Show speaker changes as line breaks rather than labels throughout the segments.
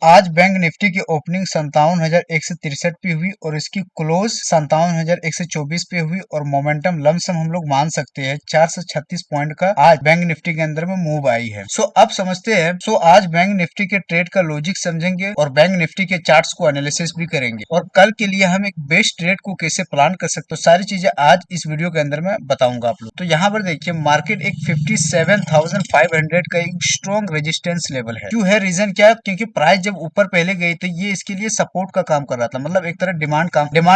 आज bank Nifty की opening 57,163 पे हुई और इसकी क्लोज 57,124 पे हुई और मोमेंटम लमसम हम लोग मान सकते हैं 436 पॉइंट का आज बैंक निफ्टी के अंदर में मूव आई है। अब समझते हैं आज बैंक निफ्टी के ट्रेड का लॉजिक समझेंगे और बैंक निफ्टी के चार्ट्स को एनालिसिस भी करेंगे और कल के लिए हम एक बेस्ट ट्रेड को कैसे प्लान कर सकते हो, सारी चीजें आज इस वीडियो के अंदर में बताऊंगा आप लोग। तो यहाँ पर देखिए मार्केट एक 57,500 का एक स्ट्रॉन्ग रेजिस्टेंस लेवल है। क्यों है, रीजन क्या है? क्योंकि प्राइस जब ऊपर पहले गई तो ये इसके लिए सपोर्ट का काम कर रहा था, मतलब एक तरह डिमांड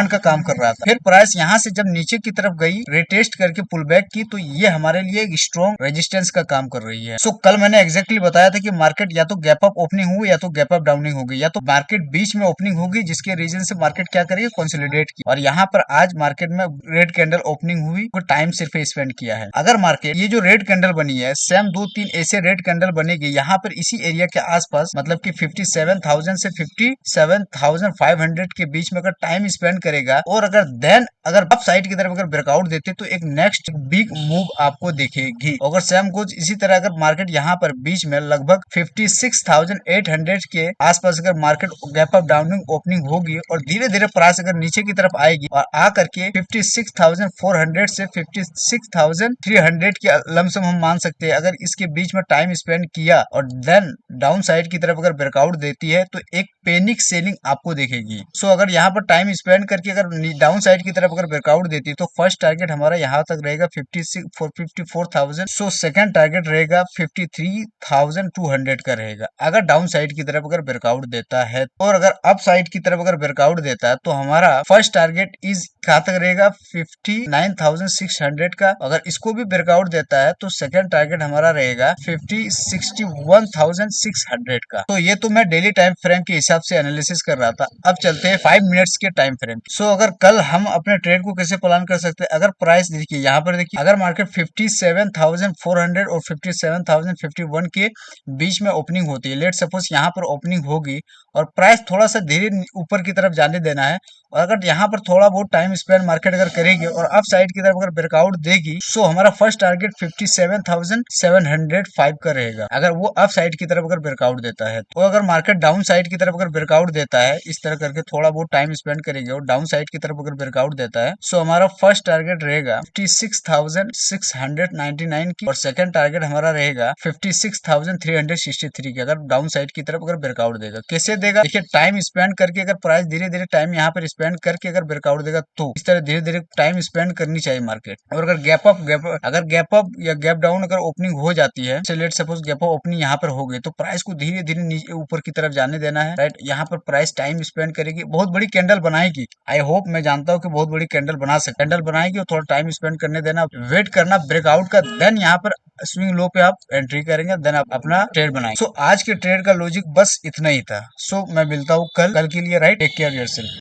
का काम कर रहा था। फिर प्राइस यहाँ से जब नीचे की तरफ गई, रिटेस्ट करके पुल बैक की, तो ये हमारे लिए एक स्ट्रॉन्ग रेजिस्टेंस का काम कर रही है। कल मैंने एग्जैक्टली बताया था कि मार्केट या तो गैप अप ओपनिंग होगी या तो गैप अप डाउनिंग होगी या तो मार्केट बीच में ओपनिंग होगी, जिसके रीजन से मार्केट क्या करेगी, कंसोलिडेट की। और यहाँ पर आज मार्केट में रेड कैंडल ओपनिंग हुई, वो टाइम सिर्फ स्पेंड किया है। अगर मार्केट ये जो रेड कैंडल बनी है, सेम 2-3 ऐसे रेड कैंडल बनेगी यहाँ पर इसी एरिया के आसपास, मतलब कि 57,000 से 57,500 के बीच में अगर टाइम स्पेंड करेगा और अगर अप साइड की तरफ अगर ब्रेकआउट देते तो एक नेक्स्ट बिग मूव आपको दिखेगी। अगर सेम कुछ इसी तरह अगर मार्केट यहाँ पर बीच में लगभग 56,800 के आसपास अगर market gap up Downing opening होगी और धीरे धीरे प्राइस अगर नीचे की तरफ आएगी और आकर के 56,400 से 56,300 के लमसम हम मान सकते हैं, अगर इसके बीच में टाइम स्पेंड किया और देन डाउन साइड की तरफ अगर ब्रेकआउट देती है तो एक पैनिक सेलिंग आपको दिखेगी। अगर यहाँ पर टाइम स्पेंड करके अगर डाउन साइड की तरफ अगर ब्रेकआउट देती है तो फर्स्ट टारगेट हमारा यहाँ तक रहेगा 54,000। सेकंड टारगेट रहेगा 53,200 का रहेगा अगर डाउन साइड की तरफ अगर ब्रेकआउट देता है। और अगर अप साइड की तरफ अगर ब्रेकआउट देता है तो हमारा फर्स्ट टारगेट इज कहाँ तक रहेगा, 59,600 का। अगर इसको भी ब्रेकआउट देता है तो सेकंड टारगेट हमारा रहेगा 61,600 का। तो ये तो मैं डेली टाइम फ्रेम के हिसाब से एनालिसिस कर रहा था। अब चलते हैं 5 मिनट्स के टाइम फ्रेम। अगर कल हम अपने ट्रेड को कैसे प्लान कर सकते हैं, अगर प्राइस देखिए यहाँ पर देखिए, अगर मार्केट 57,400 और 57,051 के बीच में ओपनिंग होती है, लेट सपोज यहाँ पर ओपनिंग होगी और प्राइस थोड़ा सा धीरे ऊपर की तरफ जाने देना है और अगर यहाँ पर थोड़ा बहुत टाइम स्पेंड मार्केट अगर करेगी और अप साइड की तरफ अगर ब्रेकआउट देगी, हमारा फर्स्ट टारगेट 57,705 का रहेगा अगर वो अप साइड की तरफ अगर ब्रेकआउट देता है। तो अगर मार्केट डाउन साइड की तरफ अगर ब्रेकआउट देता है, इस तरह करके थोड़ा बहुत टाइम स्पेंड करेगी और डाउन साइड की तरफ अगर ब्रेकआउट देता है, हमारा फर्स्ट टारगेट रहेगा 56,699 की और सेकंड टारगेट हमारा रहेगा 56,363 की अगर डाउन साइड की तरफ अगर ब्रेकआउट देगा। कैसे देगा, देखिए टाइम स्पेंड करके अगर प्राइस धीरे धीरे टाइम यहाँ पर स्पेंड करके अगर ब्रेकआउट देगा तो इस तरह धीरे धीरे टाइम स्पेंड करनी चाहिए मार्केट। और अगर गैप अप या गैप डाउन अगर ओपनिंग हो जाती है, let suppose gap up opening यहाँ पर हो गई, तो प्राइस को धीरे धीरे नीचे ऊपर की तरफ जाने देना है, राइट। यहाँ पर प्राइस टाइम स्पेंड करेगी, बहुत बड़ी कैंडल बनाएगी। आई होप, मैं जानता हूँ कि बहुत बड़ी कैंडल बनाएगी और थोड़ा टाइम स्पेंड करने देना, वेट करना ब्रेकआउट का, देन यहाँ पर स्विंग लो पे आप एंट्री करेंगे, देन आप अपना ट्रेड बनाएंगे। आज के ट्रेड का लॉजिक बस इतना ही था। मैं मिलता हूँ कल के लिए, राइट। Take care yourself.